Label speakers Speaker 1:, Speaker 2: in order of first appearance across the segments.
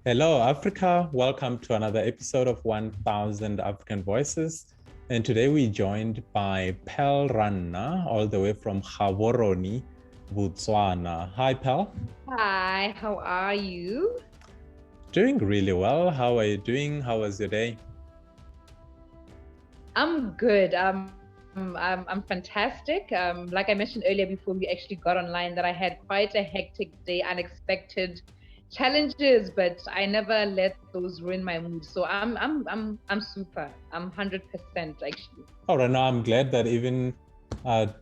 Speaker 1: Hello, Africa. Welcome to another episode of 1000 African Voices. And today we're joined by Palranda, all the way from Gaborone, Botswana. Hi, Pal.
Speaker 2: Hi, how are you?
Speaker 1: Doing really well. How are you doing? How was your day?
Speaker 2: I'm good. I'm fantastic. Like I mentioned earlier before we actually got online, that I had quite a hectic day, unexpected challenges, but I never let those ruin my mood. So I'm super. I'm 100% actually.
Speaker 1: All right, now I'm glad that even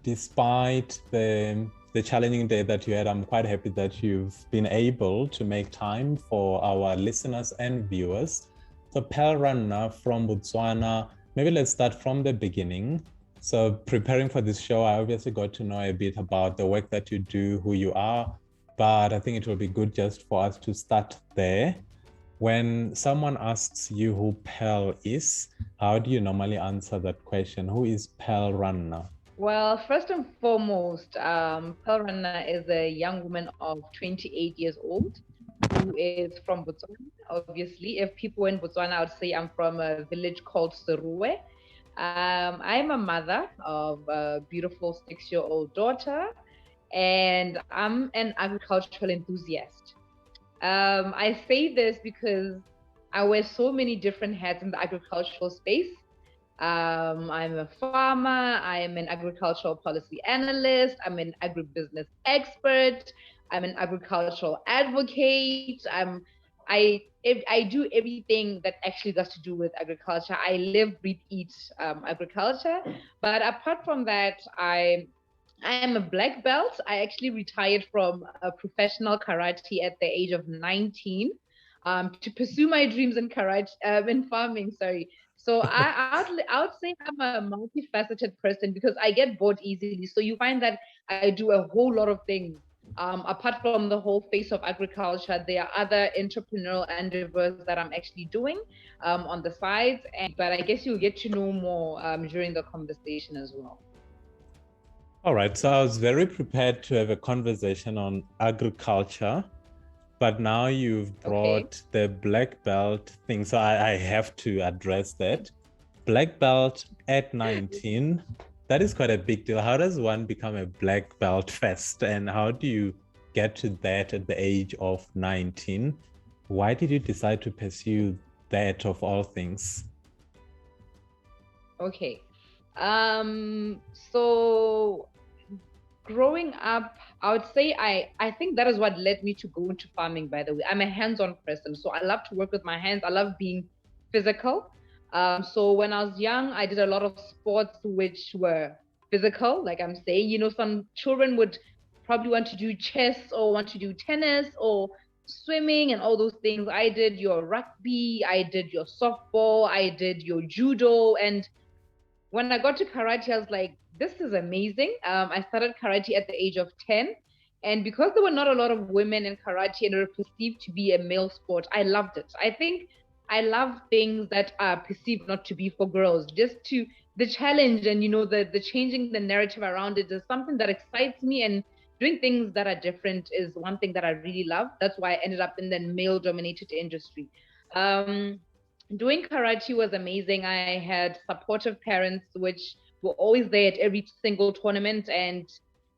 Speaker 1: despite the challenging day that you had, I'm quite happy that you've been able to make time for our listeners and viewers. So Palranda from Botswana, maybe let's start from the beginning. So preparing for this show, I obviously got to know a bit about the work that you do, who you are, but I think it will be good just for us to start there. When someone asks you who Pal is, how do you normally answer that question? Who is Palranda?
Speaker 2: Well, first and foremost, Palranda is a young woman of 28 years old who is from Botswana. Obviously, if people in Botswana, I would say I'm from a village called Seruwe. I'm a mother of a beautiful 6-year-old daughter, and I'm an agricultural enthusiast. I say this because I wear so many different hats in the agricultural space. I'm a farmer, I am an agricultural policy analyst, I'm an agribusiness expert, I'm an agricultural advocate, I do everything that actually has to do with agriculture. I live, breathe, eat agriculture. But apart from that, I am a black belt. I actually retired from a professional karate at the age of 19 to pursue my dreams in karate, in farming, sorry. So I would say I'm a multifaceted person because I get bored easily. So you find that I do a whole lot of things. Apart from the whole face of agriculture, there are other entrepreneurial endeavors that I'm actually doing on the sides. But I guess you'll get to know more during the conversation as well.
Speaker 1: All right, so I was very prepared to have a conversation on agriculture, but now you've
Speaker 2: Okay.
Speaker 1: brought the black belt thing, so I have to address that. Black belt at 19, that is quite a big deal. How does one become a black belt first, and how do you get to that at the age of 19? Why did you decide to pursue that of all things?
Speaker 2: Okay. So growing up, I would say I think that is what led me to go into farming, by the way. I'm a hands-on person, so I love to work with my hands. I love being physical. So when I was young, I did a lot of sports which were physical, like I'm saying. Some children would probably want to do chess or want to do tennis or swimming and all those things. I did your rugby, I did your softball, I did your judo, and when I got to karate, I was like, this is amazing. I started karate at the age of 10. And because there were not a lot of women in karate and it was perceived to be a male sport, I loved it. I think I love things that are perceived not to be for girls, just to the challenge and, the changing the narrative around it is something that excites me. And doing things that are different is one thing that I really love. That's why I ended up in the male dominated industry. Um, Doing karate was amazing. I had supportive parents, which were always there at every single tournament. And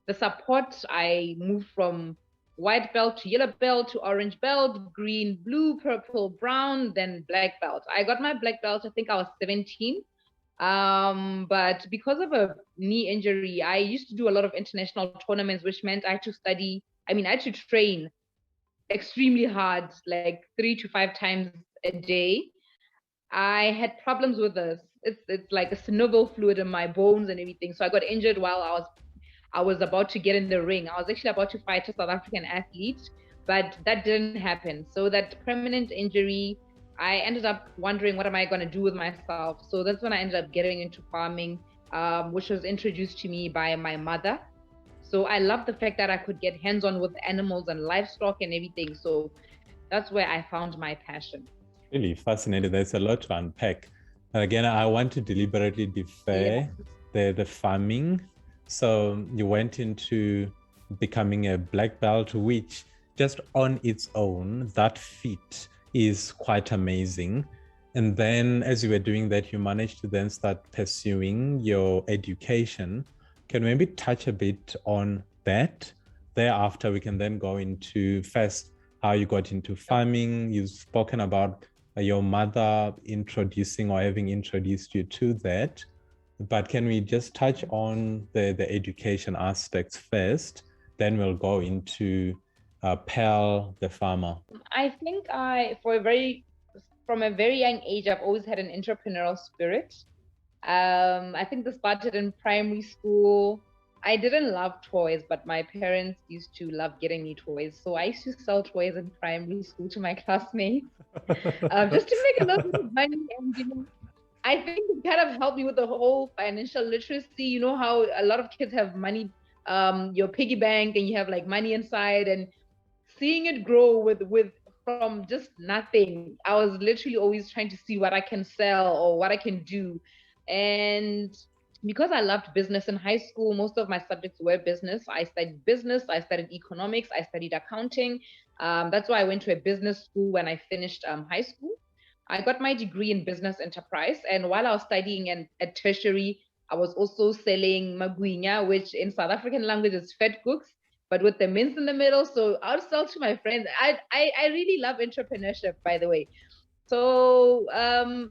Speaker 2: the support, I moved from white belt to yellow belt to orange belt, green, blue, purple, brown, then black belt. I got my black belt, I think I was 17. But because of a knee injury, I used to do a lot of international tournaments, which meant I had to study. I had to train extremely hard, like 3 to 5 times a day. I had problems with this. It's like a synovial fluid in my bones and everything. So I got injured while I was about to get in the ring. I was actually about to fight a South African athlete, but that didn't happen. So that permanent injury, I ended up wondering what am I going to do with myself. So that's when I ended up getting into farming, which was introduced to me by my mother. So I love the fact that I could get hands-on with animals and livestock and everything. So that's where I found my passion.
Speaker 1: Really fascinating. There's a lot to unpack. Again, I want to deliberately
Speaker 2: Yeah.
Speaker 1: defer the farming. So you went into becoming a black belt, which just on its own, that feat is quite amazing. And then as you were doing that, you managed to then start pursuing your education. Can we maybe touch a bit on that? Thereafter, we can then go into first how you got into farming. You've spoken about your mother introducing or having introduced you to that. But can we just touch on the education aspects first? Then we'll go into Pearl, the farmer.
Speaker 2: I think from a very young age, I've always had an entrepreneurial spirit. I think this started in primary school. I didn't love toys, but my parents used to love getting me toys. So I used to sell toys in primary school to my classmates, just to make a little bit of money. And, I think it kind of helped me with the whole financial literacy. You know how a lot of kids have money, your piggy bank, and you have like money inside, and seeing it grow with from just nothing. I was literally always trying to see what I can sell or what I can do. And because I loved business in high school, most of my subjects were business. I studied economics, I studied accounting. That's why I went to a business school when I finished high school. I got my degree in business enterprise. And while I was studying at tertiary, I was also selling maguinya, which in South African language is fat cooks, but with the mince in the middle. So I would sell to my friends. I really love entrepreneurship, by the way. So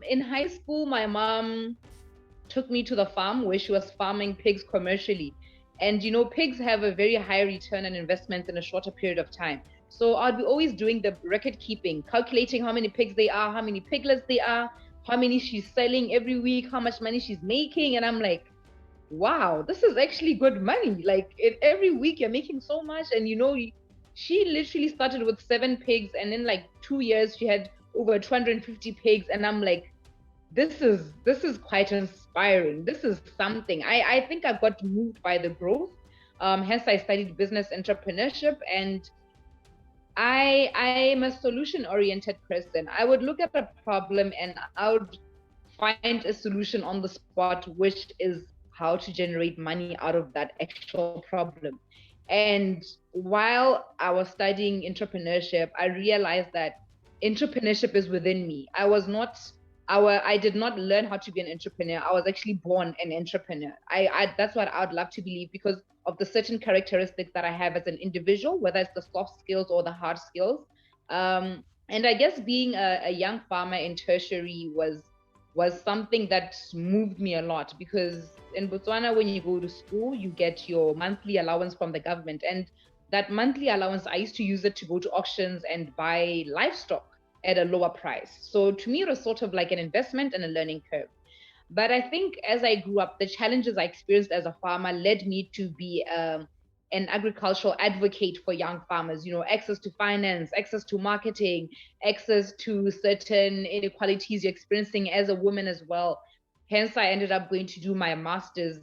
Speaker 2: in high school, my mom took me to the farm where she was farming pigs commercially. And pigs have a very high return on investment in a shorter period of time. So I'd be always doing the record keeping, calculating how many pigs they are, how many piglets they are, how many she's selling every week, how much money she's making. And I'm like, wow, this is actually good money. Like every week you're making so much. And she literally started with 7 pigs, and in like 2 years she had over 250 pigs. And I'm like, this is quite inspiring. This is something. I think I got moved by the growth. Hence I studied business entrepreneurship, and I am a solution-oriented person. I would look at a problem and I would find a solution on the spot, which is how to generate money out of that actual problem. And while I was studying entrepreneurship, I realized that entrepreneurship is within me. I did not learn how to be an entrepreneur. I was actually born an entrepreneur. That's what I would love to believe, because of the certain characteristics that I have as an individual, whether it's the soft skills or the hard skills. And I guess being a young farmer in tertiary was something that moved me a lot, because in Botswana, when you go to school, you get your monthly allowance from the government. And that monthly allowance, I used to use it to go to auctions and buy livestock at a lower price. So to me, it was sort of like an investment and a learning curve. But I think as I grew up, the challenges I experienced as a farmer led me to be an agricultural advocate for young farmers. Access to finance, access to marketing, access to certain inequalities you're experiencing as a woman as well. Hence, I ended up going to do my master's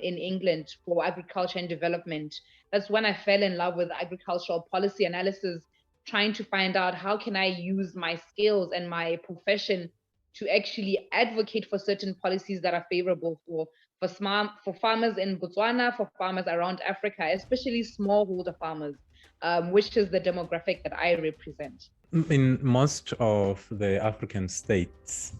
Speaker 2: in England for agriculture and development. That's when I fell in love with agricultural policy analysis, trying to find out how can I use my skills and my profession to actually advocate for certain policies that are favorable for farmers in Botswana, for farmers around Africa, especially smallholder farmers, which is the demographic that I represent.
Speaker 1: In most of the African states,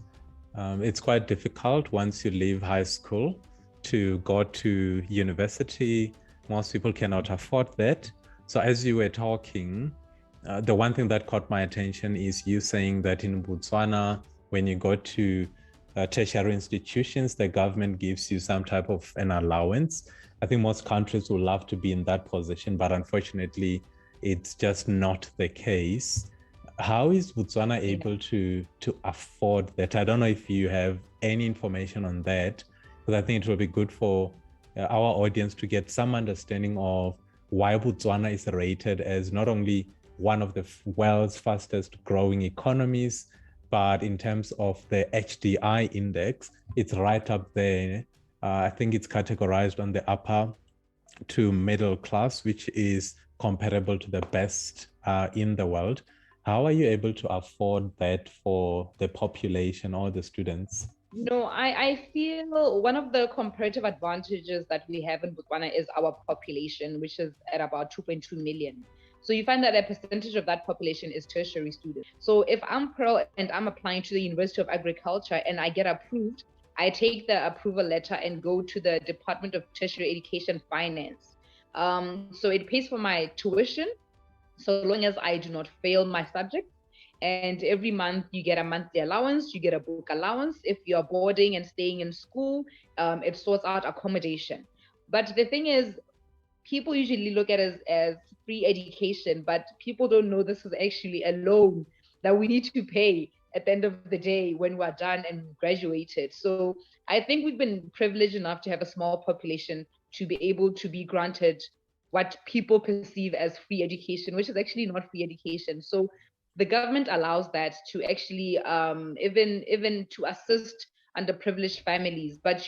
Speaker 1: it's quite difficult once you leave high school to go to university. Most people cannot afford that. So as you were talking, the one thing that caught my attention is you saying that in Botswana, when you go to tertiary institutions, the government gives you some type of an allowance. I think most countries would love to be in that position, but unfortunately, it's just not the case. How is Botswana able to afford that? I don't know if you have any information on that, because I think it will be good for our audience to get some understanding of why Botswana is rated as not only one of the world's fastest growing economies, but in terms of the HDI index, it's right up there. I think it's categorized on the upper to middle class, which is comparable to the best in the world. How are you able to afford that for the population or the students?
Speaker 2: No, I feel one of the comparative advantages that we have in Botswana is our population, which is at about 2.2 million. So you find that a percentage of that population is tertiary students. So if I'm Pearl and I'm applying to the University of Agriculture and I get approved, I take the approval letter and go to the Department of Tertiary Education Finance. So it pays for my tuition, so long as I do not fail my subject. And every month you get a monthly allowance, you get a book allowance. If you're boarding and staying in school, it sorts out accommodation. But the thing is, people usually look at it as free education, but people don't know this is actually a loan that we need to pay at the end of the day when we're done and graduated. So I think we've been privileged enough to have a small population to be able to be granted what people perceive as free education, which is actually not free education. So the government allows that to actually even to assist underprivileged families. But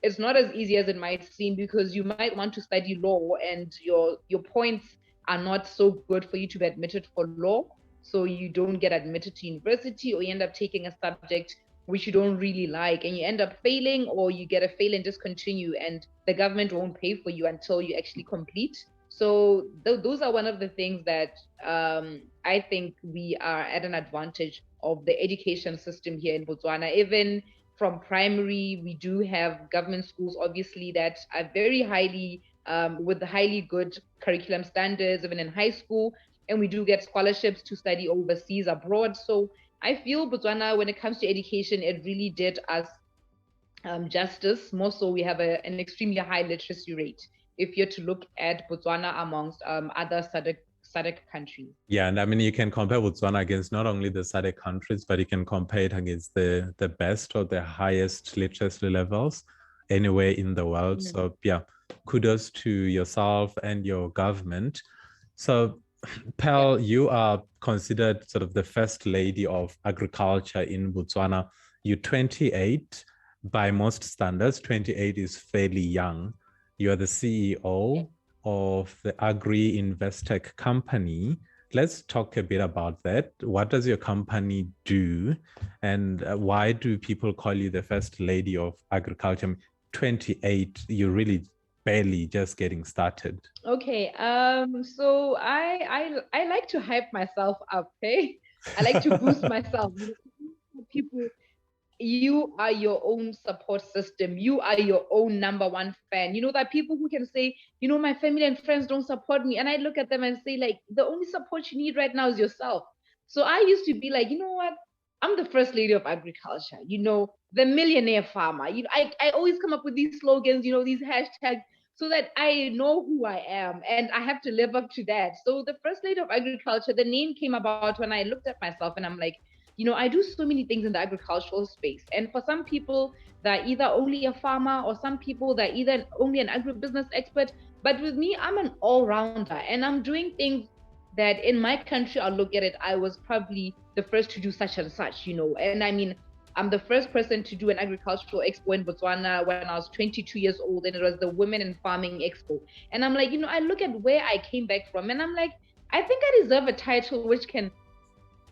Speaker 2: it's not as easy as it might seem, because you might want to study law and your points are not so good for you to be admitted for law. So you don't get admitted to university, or you end up taking a subject which you don't really like and you end up failing, or you get a fail and discontinue, and the government won't pay for you until you actually complete. So those are one of the things that I think we are at an advantage of the education system here in Botswana. Even from primary, we do have government schools, obviously, that are very highly, with highly good curriculum standards, even in high school. And we do get scholarships to study overseas abroad. So I feel Botswana, when it comes to education, it really did us justice. More so, we have an extremely high literacy rate if you're to look at Botswana amongst other SADC countries.
Speaker 1: Yeah, and I mean, you can compare Botswana against not only the SADC countries, but you can compare it against the best or the highest literacy levels anywhere in the world. Mm. So yeah, kudos to yourself and your government. So Pearl, yeah, you are considered sort of the first lady of agriculture in Botswana. You're 28 by most standards. 28 is fairly young. You're the CEO of the Agri-investec company. Let's talk a bit about that. What does your company do, and why do people call you the first lady of agriculture? 28, you're really barely just getting started.
Speaker 2: Okay, so I like to hype myself up, hey? I like to boost myself. People, you are your own support system. You are your own number one fan. That people who can say, my family and friends don't support me. And I look at them and say, like, the only support you need right now is yourself. So I used to be like, you know what? I'm the first lady of agriculture, the millionaire farmer. I always come up with these slogans, these hashtags, so that I know who I am and I have to live up to that. So the first lady of agriculture, the name came about when I looked at myself and I'm like, I do so many things in the agricultural space. And for some people, they're either only a farmer, or some people, they're either only an agribusiness expert. But with me, I'm an all-rounder, and I'm doing things that in my country, I'll look at it, I was probably the first to do such and such, And I mean, I'm the first person to do an agricultural expo in Botswana when I was 22 years old, and it was the Women in Farming Expo. And I'm like, I look at where I came back from, and I'm like, I think I deserve a title which can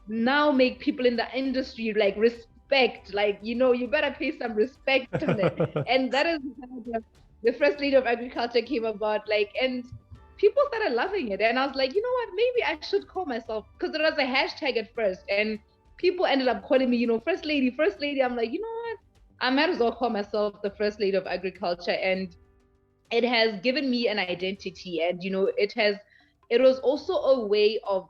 Speaker 2: now make people in the industry like respect, like, you better pay some respect on it. And that is how the first lady of agriculture came about, like, and people started loving it. And I was like, you know what, maybe I should call myself, because there was a hashtag at first and people ended up calling me, first lady. I'm like, you know what, I might as well call myself the first lady of agriculture. And it has given me an identity, and it was also a way of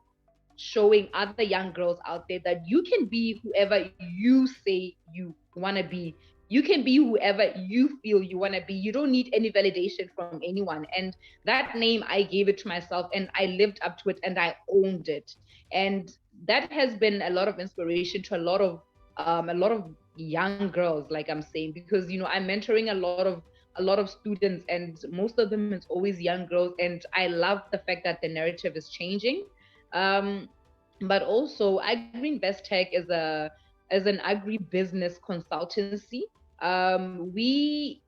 Speaker 2: showing other young girls out there that you can be whoever you say you want to be. You can be whoever you feel you want to be. You don't need any validation from anyone. And that name, I gave it to myself and I lived up to it and I owned it. And that has been a lot of inspiration to a lot of young girls, like I'm saying, because I'm mentoring a lot of students, and most of them is always young girls. And I love the fact that the narrative is changing. But also Agri-investec is an agri-business consultancy. We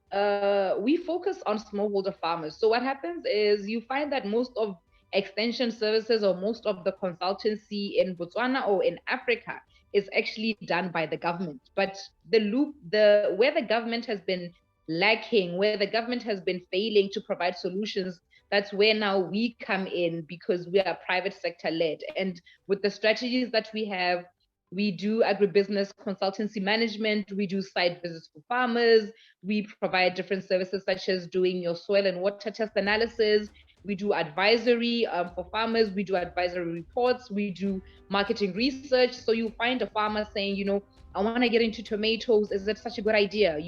Speaker 2: focus on smallholder farmers. So what happens is you find that most of extension services or most of the consultancy in Botswana or in Africa is actually done by the government. But where the government has been lacking, where the government has been failing to provide solutions, that's where now we come in, because we are private sector led. And with the strategies that we have, we do agribusiness consultancy management, we do site visits for farmers, we provide different services such as doing your soil and water test analysis, we do advisory for farmers, we do advisory reports, we do marketing research. So you find a farmer saying, I want to get into tomatoes, is that such a good idea?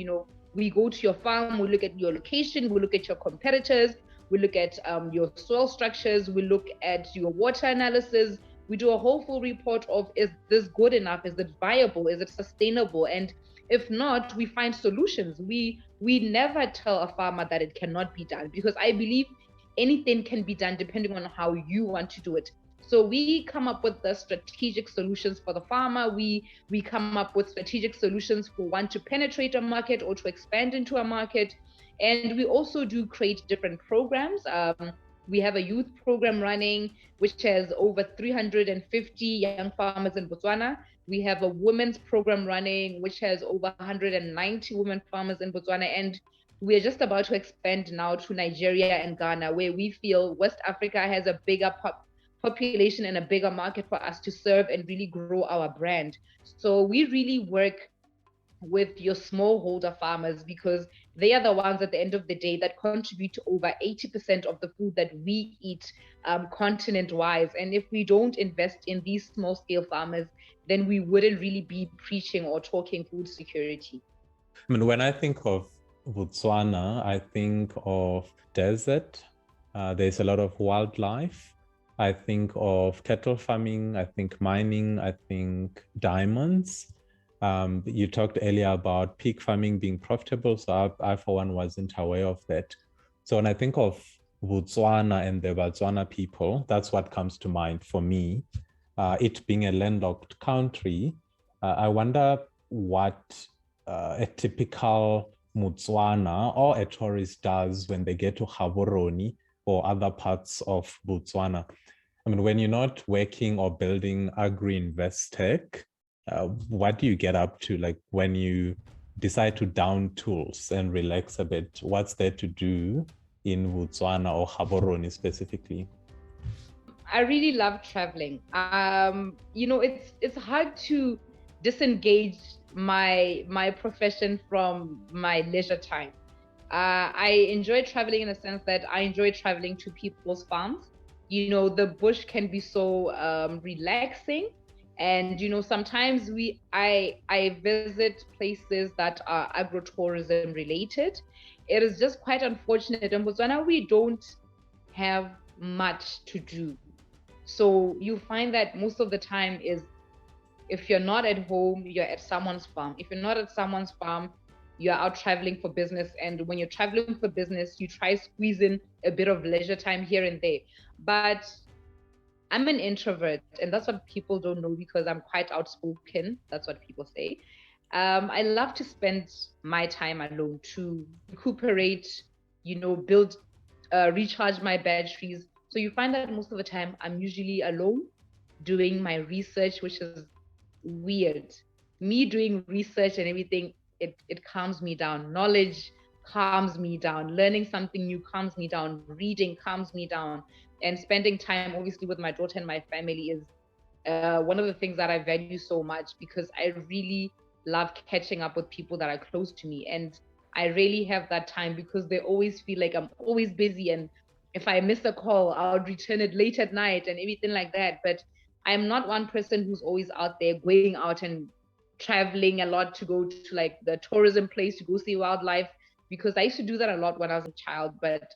Speaker 2: We go to your farm, we look at your location, we look at your competitors, we look at your soil structures, we look at your water analysis, we do a whole full report of, is this good enough? Is it viable? Is it sustainable? And if not, we find solutions. We never tell a farmer that it cannot be done, because I believe anything can be done depending on how you want to do it. So we come up with the strategic solutions for the farmer. We come up with strategic solutions for one to penetrate a market or to expand into a market. And we also do create different programs. We have a youth program running, which has over 350 young farmers in Botswana. We have a women's program running, which has over 190 women farmers in Botswana. And we're just about to expand now to Nigeria and Ghana, where we feel West Africa has a bigger population and a bigger market for us to serve and really grow our brand. So we really work with your smallholder farmers, because they are the ones at the end of the day that contribute to over 80% of the food that we eat continent-wise. And if we don't invest in these small-scale farmers, then we wouldn't really be preaching or talking food security.
Speaker 1: I mean, when I think of Botswana, I think of desert. There's a lot of wildlife. I think of cattle farming. I think mining. I think diamonds. You talked earlier about pig farming being profitable, so I for one wasn't aware of that. So when I think of Botswana and the Botswana people, that's what comes to mind for me. It being a landlocked country, I wonder what a typical Botswana or a tourist does when they get to Gaborone or other parts of Botswana. I mean, when you're not working or building Agri-investec, what do you get up to? Like when you decide to down tools and relax a bit, what's there to do in Botswana or Gaborone specifically?
Speaker 2: I really love traveling. It's hard to disengage my profession from my leisure time. I enjoy traveling in the sense that I enjoy traveling to people's farms. The bush can be so relaxing. And sometimes I visit places that are agro-tourism related. It is just quite unfortunate in Botswana we don't have much to do. So you find that most of the time is, if you're not at home, you're at someone's farm. If you're not at someone's farm, you're out traveling for business. And when you're traveling for business, you try squeeze in a bit of leisure time here and there. But I'm an introvert, and that's what people don't know, because I'm quite outspoken. That's what people say. I love to spend my time alone to recuperate, build, recharge my batteries. So you find that most of the time I'm usually alone doing my research, which is weird. Me doing research and everything, it calms me down. Knowledge calms me down. Learning something new calms me down. Reading calms me down. And spending time, obviously, with my daughter and my family is one of the things that I value so much, because I really love catching up with people that are close to me. And I really have that time, because they always feel like I'm always busy. And if I miss a call, I'll return it late at night and everything like that. But I'm not one person who's always out there going out and traveling a lot to go to like the tourism place to go see wildlife, because I used to do that a lot when I was a child. But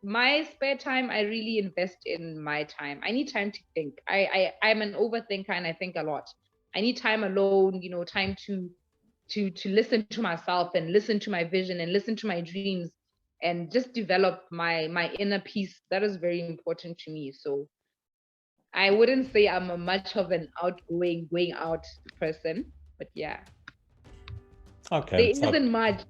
Speaker 2: my spare time, I really invest in my time. I need time to think. I'm an overthinker and I think a lot. I need time alone, time to listen to myself and listen to my vision and listen to my dreams and just develop my inner peace. That is very important to me. So I wouldn't say I'm a much of an outgoing, going out person, but yeah.
Speaker 1: Okay.
Speaker 2: There isn't much.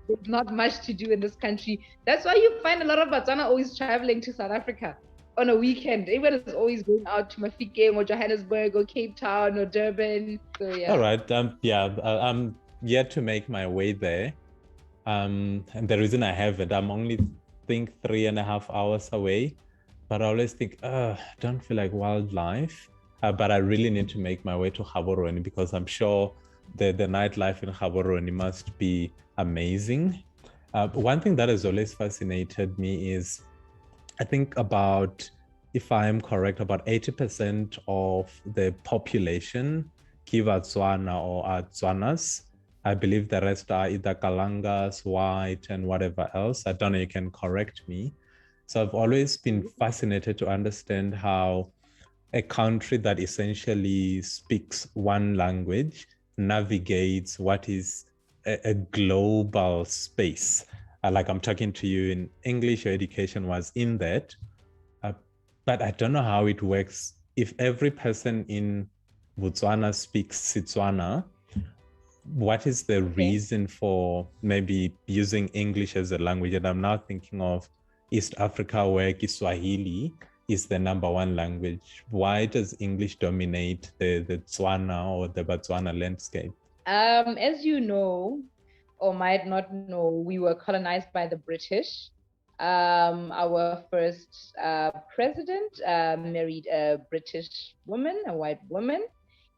Speaker 2: There's not much to do in this country. That's why you find a lot of Botswana always traveling to South Africa on a weekend. Everyone is always going out to Mafikeng or Johannesburg or Cape Town or Durban. So yeah.
Speaker 1: All right. I'm yet to make my way there. And the reason I have it, I'm only think 3.5 hours away, but I always think, don't feel like wildlife. But I really need to make my way to Gaborone because I'm sure the nightlife in Gaborone must be amazing. One thing that has always fascinated me is, I think about, if I am correct, about 80% of the population, Kivatswana or Tswanas. I believe the rest are either Kalangas, White, and whatever else. I don't know, you can correct me. So I've always been fascinated to understand how a country that essentially speaks one language navigates what is a global space. Like I'm talking to you in English, your education was in that. But I don't know how it works. If every person in Botswana speaks Setswana, what is the reason for maybe using English as a language? And I'm now thinking of East Africa, where Kiswahili is the #1 language. Why does English dominate the Tswana or the Botswana landscape?
Speaker 2: As you know, or might not know, we were colonized by the British. Our first president married a British woman, a white woman.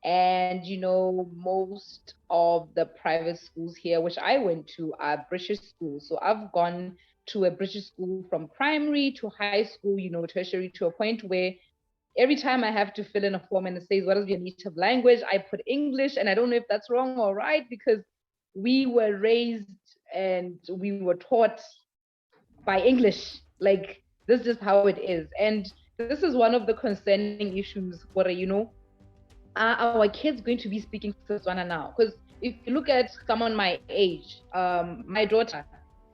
Speaker 2: And, you know, most of the private schools here, which I went to, are British schools. So I've gone to a British school from primary to high school, you know, tertiary, to a point where every time I have to fill in a form and it says, what is your native language? I put English, and I don't know if that's wrong or right, because we were raised and we were taught by English. Like, this is just how it is. And this is one of the concerning issues where, you know, are our kids going to be speaking Setswana now? Because if you look at someone my age, my daughter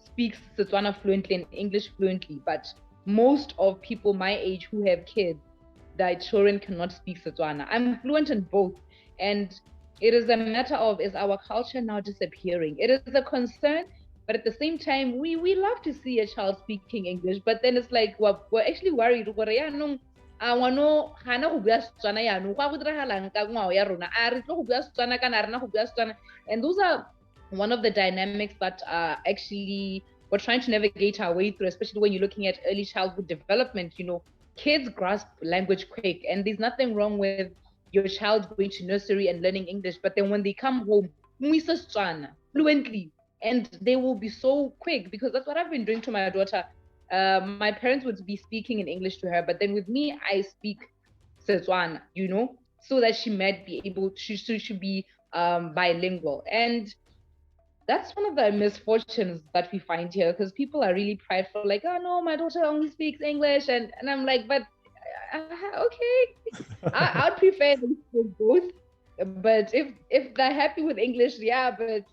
Speaker 2: speaks Setswana fluently and English fluently, but most of people my age who have kids, their children cannot speak Setswana. I'm fluent in both. And it is a matter of, is our culture now disappearing? It is a concern, but at the same time, we love to see a child speaking English, but then it's like, we're actually worried. And those are one of the dynamics that actually we're trying to navigate our way through, especially when you're looking at early childhood development. You know, kids grasp language quick, and there's nothing wrong with your child going to nursery and learning English, but then when they come home, fluently, and they will be so quick, because that's what I've been doing to my daughter. My parents would be speaking in English to her, but then with me, I speak Setswana, you know, so that she might be able, she should be bilingual. And that's one of the misfortunes that we find here, because people are really prideful, like, oh no, my daughter only speaks English, and I'm like, but okay, I'd prefer them for both. But if they're happy with English, yeah, but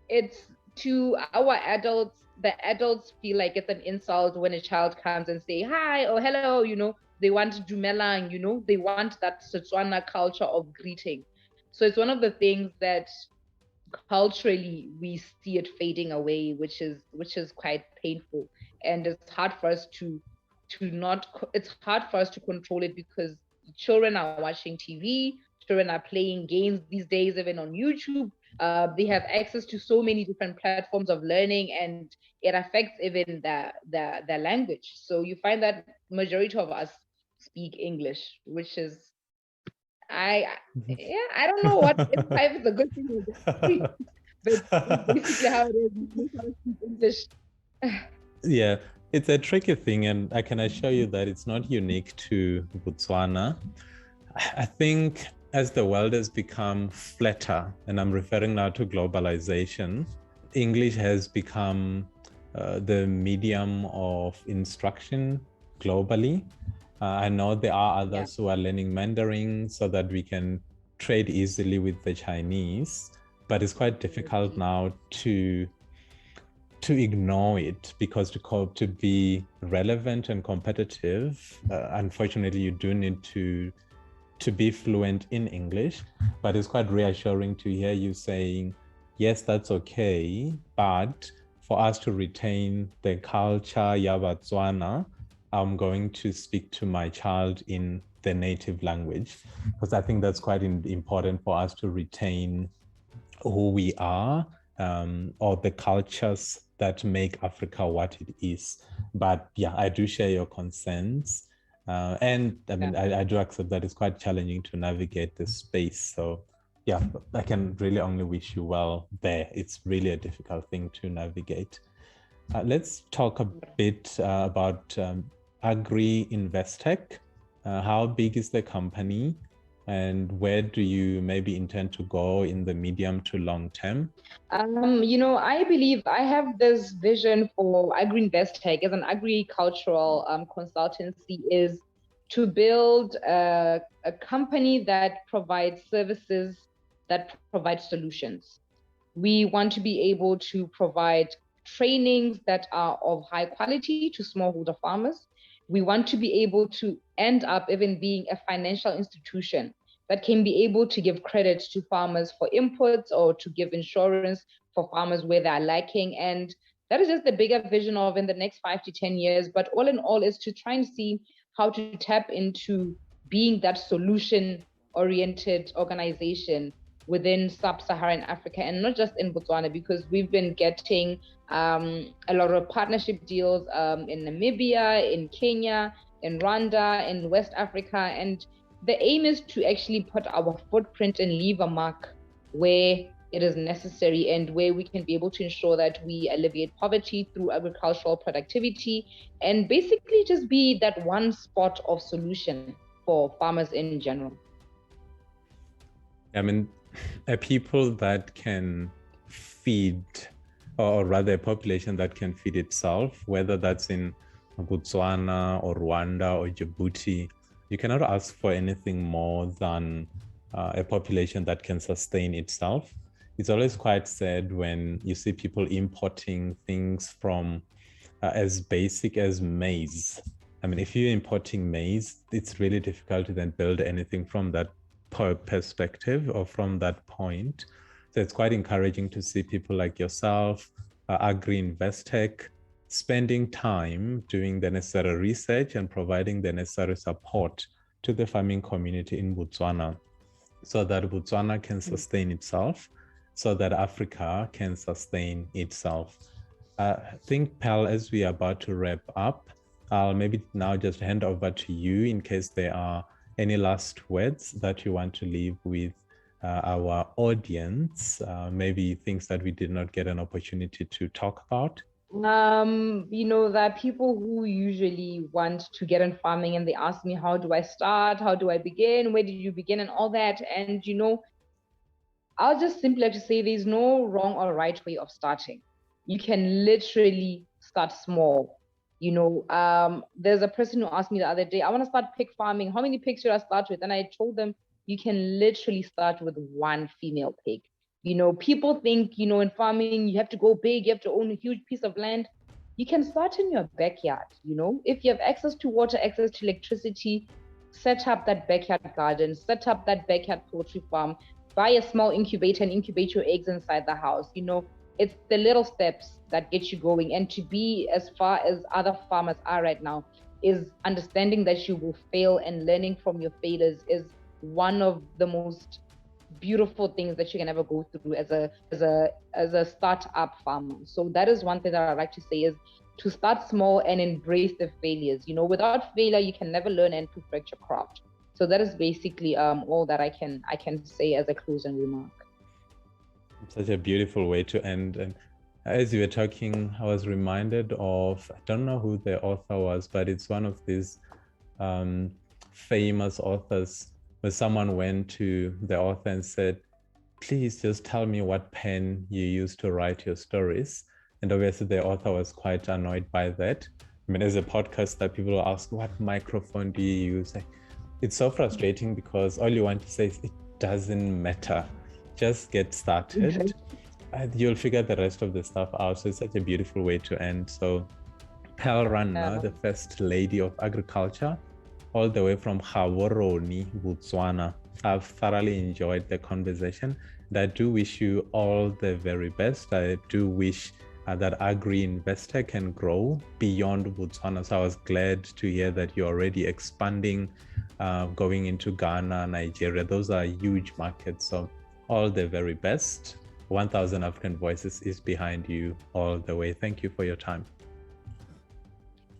Speaker 2: it's to our adults, the adults feel like it's an insult when a child comes and say hi or hello, you know, they want dumelang, you know, they want that Setswana culture of greeting. So it's one of the things that culturally we see it fading away, which is quite painful, and it's hard for us to not, it's hard for us to control it, because children are watching TV, children are playing games these days, even on YouTube. They have access to so many different platforms of learning, and it affects even the language. So you find that majority of us speak English, which is, I don't know what if it's a good thing or bad thing, but basically how it is. We speak English.
Speaker 1: Yeah, it's a tricky thing, and I can assure you that it's not unique to Botswana. I think as the world has become flatter, and I'm referring now to globalization, English has become the medium of instruction globally. I know there are others who are learning Mandarin so that we can trade easily with the Chinese, but it's quite difficult now to ignore it, because to be relevant and competitive, unfortunately, you do need to be fluent in English. But it's quite reassuring to hear you saying, yes, that's okay, but for us to retain the culture ya Botswana, I'm going to speak to my child in the native language, because I think that's quite important for us to retain who we are or the cultures that make Africa what it is. But yeah, I do share your concerns. And I mean, I do accept that it's quite challenging to navigate this space. So yeah, I can really only wish you well there. It's really a difficult thing to navigate. Let's talk a bit about Agri-investec. How big is the company, and where do you maybe intend to go in the medium to long term?
Speaker 2: I believe I have this vision for Agri-investec as an agricultural consultancy, is to build a company that provides services, that provide solutions. We want to be able to provide trainings that are of high quality to smallholder farmers. We want to be able to end up even being a financial institution that can be able to give credit to farmers for inputs, or to give insurance for farmers where they're lacking. And that is just the bigger vision of in the next 5 to 10 years. But all in all is to try and see how to tap into being that solution-oriented organization within sub-Saharan Africa, and not just in Botswana, because we've been getting a lot of partnership deals in Namibia, in Kenya, in Rwanda, in West Africa. And the aim is to actually put our footprint and leave a mark where it is necessary, and where we can be able to ensure that we alleviate poverty through agricultural productivity, and basically just be that one spot of solution for farmers in general.
Speaker 1: I mean, a people that can feed, or rather a population that can feed itself, whether that's in Botswana or Rwanda or Djibouti, you cannot ask for anything more than a population that can sustain itself. It's always quite sad when you see people importing things from as basic as maize. I mean, if you're importing maize, it's really difficult to then build anything from that perspective or from that point. So it's quite encouraging to see people like yourself, Agri-investec, spending time doing the necessary research and providing the necessary support to the farming community in Botswana, so that Botswana can sustain itself, so that Africa can sustain itself. I think, Pal, as we are about to wrap up, I'll maybe now just hand over to you in case there are any last words that you want to leave with our audience, maybe things that we did not get an opportunity to talk about?
Speaker 2: There are people who usually want to get in farming, and they ask me, how do I start? How do I begin? Where did you begin? And all that. And, I'll just simply like to say there's no wrong or right way of starting. You can literally start small. There's a person who asked me the other day, I want to start pig farming. How many pigs should I start with? And I told them, you can literally start with one female pig. People think, in farming, you have to go big, you have to own a huge piece of land. You can start in your backyard. If you have access to water, access to electricity, set up that backyard garden, set up that backyard poultry farm, buy a small incubator and incubate your eggs inside the house. It's the little steps that get you going. And to be as far as other farmers are right now is understanding that you will fail, and learning from your failures is one of the most beautiful things that you can ever go through as a startup farmer. So that is one thing that I like to say, is to start small and embrace the failures. Without failure, you can never learn and perfect your craft. So that is basically all that I can say as a closing remark.
Speaker 1: Such a beautiful way to end. And as you were talking, I was reminded of, I don't know who the author was, but it's one of these famous authors, where someone went to the author and said, please just tell me what pen you use to write your stories. And obviously the author was quite annoyed by that. I mean, as a podcaster, people will ask, what microphone do you use? It's so frustrating, because all you want to say is, it doesn't matter. Just get started. You'll figure the rest of the stuff out. So it's such a beautiful way to end. So Palranda, the First Lady of Agriculture, all the way from Gaborone, Botswana. I've thoroughly enjoyed the conversation, and I do wish you all the very best. I do wish that Agri-investec can grow beyond Botswana. So I was glad to hear that you're already expanding, going into Ghana, Nigeria. Those are huge markets. So all the very best. 1000 African Voices is behind you all the way. Thank you for your time.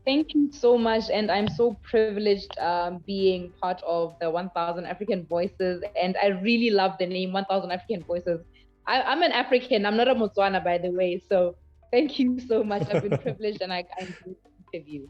Speaker 2: Thank you so much. And I'm so privileged being part of the 1000 African Voices. And I really love the name 1000 African Voices. I'm an African. I'm not a Botswana, by the way. So thank you so much. I've been privileged and I enjoyed the interview.